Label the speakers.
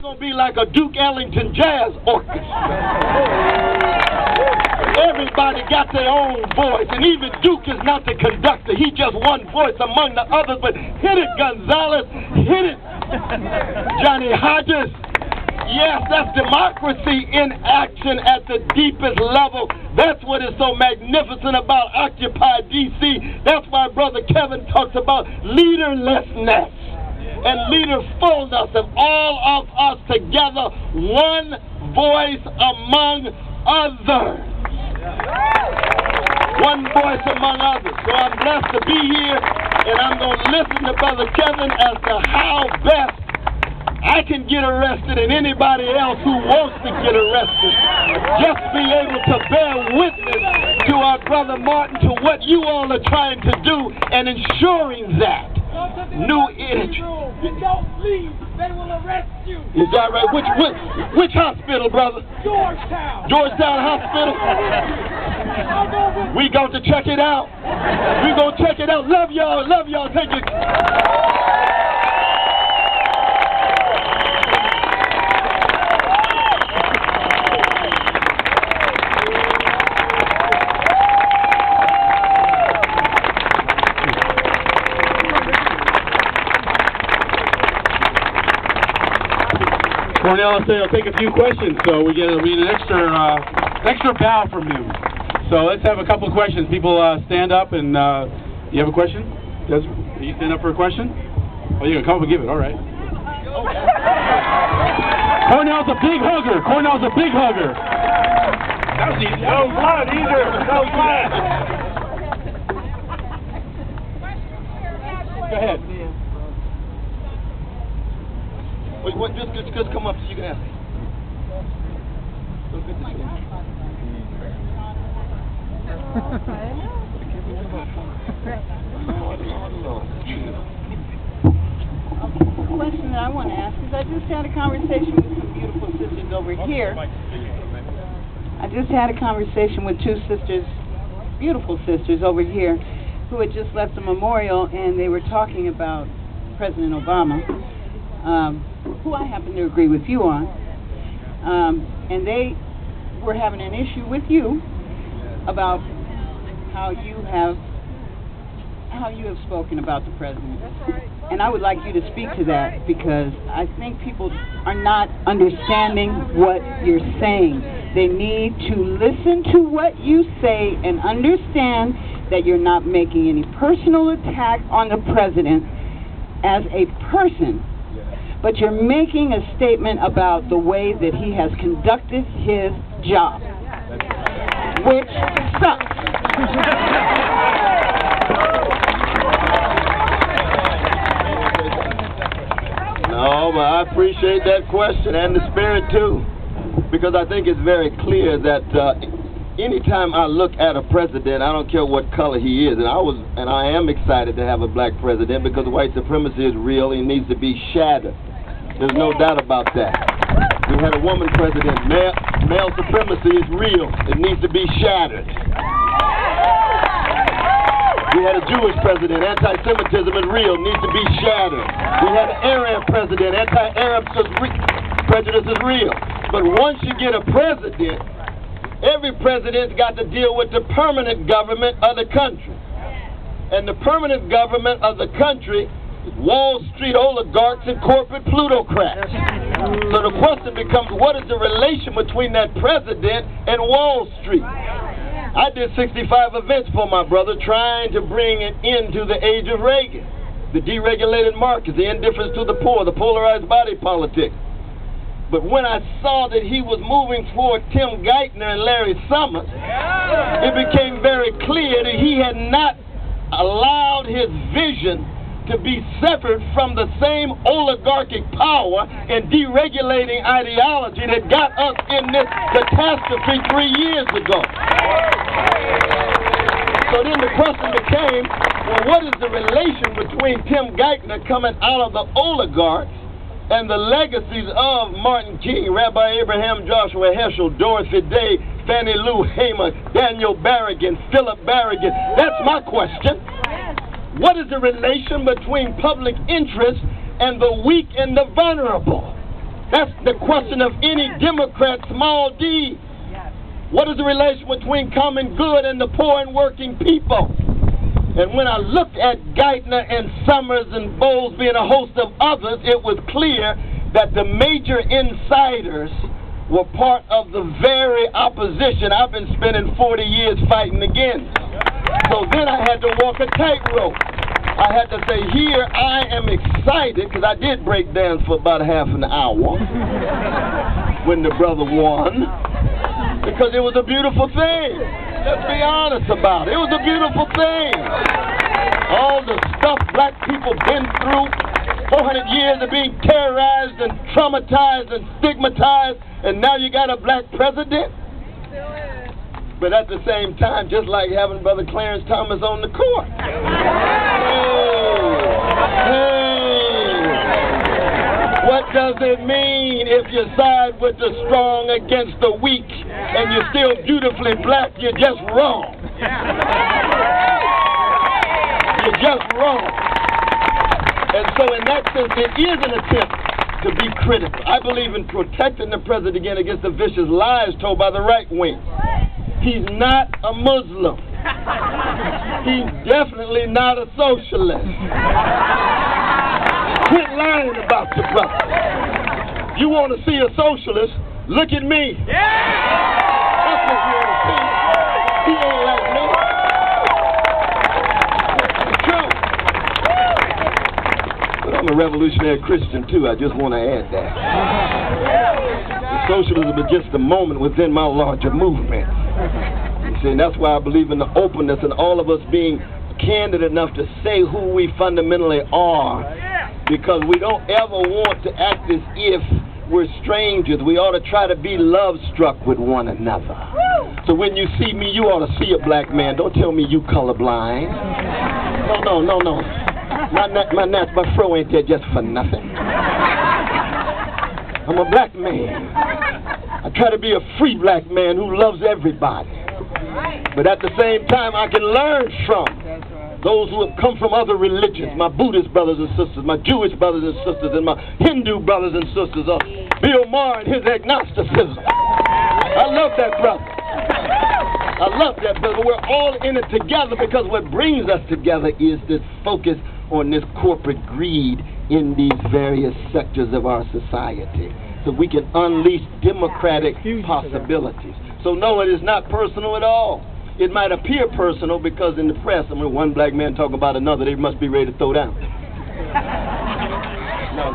Speaker 1: Gonna be like a Duke Ellington jazz orchestra. Everybody got their own voice, and even Duke is not the conductor. He just one voice among the others. But hit it, Gonzalez. Hit it, Johnny Hodges. Yes, that's democracy in action at the deepest level. That's what is so magnificent about Occupy DC. That's why Brother Kevin talks about leaderlessness and leaderfulness of all of us together, one voice among others. One voice among others. So I'm blessed to be here, and I'm going to listen to Brother Kevin as to how best I can get arrested and anybody else who wants to get arrested. Just be able to bear witness to our brother Martin, to what you all are trying to do, and ensuring that new energy.
Speaker 2: Don't leave. They will arrest you.
Speaker 1: Is that right? Which hospital, brother?
Speaker 2: Georgetown.
Speaker 1: Georgetown Hospital. We going to check it out. We going to check it out. Love y'all. Love y'all. Take it.
Speaker 3: Cornel, I'll take a few questions, so we get an extra bow from him. So let's have a couple of questions. People stand up, and you have a question? Desmond, you stand up for a question? Oh, you're gonna come up and give it. All right. Cornel's a big hugger. Cornel's a big hugger. That was easy. That was not either. That was not. Go ahead.
Speaker 1: Wait, just come up so you can ask. Go get the shit.
Speaker 4: The question that I want to ask is, I just had a conversation with some beautiful sisters over here. I just had a conversation with two sisters, beautiful sisters over here, who had just left a memorial, and they were talking about President Obama. Who I happen to agree with you on, and they were having an issue with you about how you have spoken about the president. And I would like you to speak to that, because I think people are not understanding what you're saying. They need to listen to what you say and understand that you're not making any personal attack on the president as a person, but you're making a statement about the way that he has conducted his job, which sucks.
Speaker 1: No, but I appreciate that question and the spirit too, because I think it's very clear that anytime I look at a president, I don't care what color he is, and I am excited to have a black president, because white supremacy is real and needs to be shattered. There's no doubt about that. We had a woman president. Male supremacy is real. It needs to be shattered. We had a Jewish president. Anti-Semitism is real. It needs to be shattered. We had an Arab president. Anti-Arab prejudice is real. But once you get a president, every president's got to deal with the permanent government of the country. And the permanent government of the country, Wall Street oligarchs and corporate plutocrats. So the question becomes, what is the relation between that president and Wall Street? I did 65 events for my brother, trying to bring an end to the age of Reagan, the deregulated markets, the indifference to the poor, the polarized body politic. But when I saw that he was moving toward Tim Geithner and Larry Summers, it became very clear that he had not allowed his vision to be severed from the same oligarchic power and deregulating ideology that got us in this catastrophe 3 years ago. So then the question became, well, what is the relation between Tim Geithner coming out of the oligarchs and the legacies of Martin King, Rabbi Abraham Joshua Heschel, Dorothy Day, Fannie Lou Hamer, Daniel Berrigan, Philip Berrigan? That's my question. What is the relation between public interest and the weak and the vulnerable? That's the question of any Democrat, small d. What is the relation between common good and the poor and working people? And when I looked at Geithner and Summers and Bowlesby and a host of others, it was clear that the major insiders were part of the very opposition I've been spending 40 years fighting against. So then I had to walk a tightrope. I had to say, here I am excited, because I did break dance for about half an hour when the brother won, because it was a beautiful thing. Let's be honest about it. It was a beautiful thing. All the stuff black people been through, 400 years of being terrorized and traumatized and stigmatized, and now you got a black president? But at the same time, just like having Brother Clarence Thomas on the court. Hey, what does it mean if you side with the strong against the weak and you're still beautifully black? You're just wrong. You're just wrong. And so in that sense, it is an attempt to be critical. I believe in protecting the president again against the vicious lies told by the right wing. He's not a Muslim. He's definitely not a socialist. Quit lying about your brother. You want to see a socialist? Look at me. That's what you want to see. He ain't like me. It's true. But I'm a revolutionary Christian too. I just want to add that. Socialism is just a moment within my larger movement. You see, and that's why I believe in the openness and all of us being candid enough to say who we fundamentally are. Because we don't ever want to act as if we're strangers. We ought to try to be love-struck with one another. So when you see me, you ought to see a black man. Don't tell me you colorblind. No. My fro ain't there just for nothing. I'm a black man. I try to be a free black man who loves everybody. But at the same time, I can learn from those who have come from other religions, my Buddhist brothers and sisters, my Jewish brothers and sisters, and my Hindu brothers and sisters, Bill Maher and his agnosticism. I love that brother. I love that brother. We're all in it together, because what brings us together is this focus on this corporate greed in these various sectors of our society, so we can unleash democratic possibilities. So no, it is not personal at all. It might appear personal because in the press, one black man talking about another, they must be ready to throw down. No.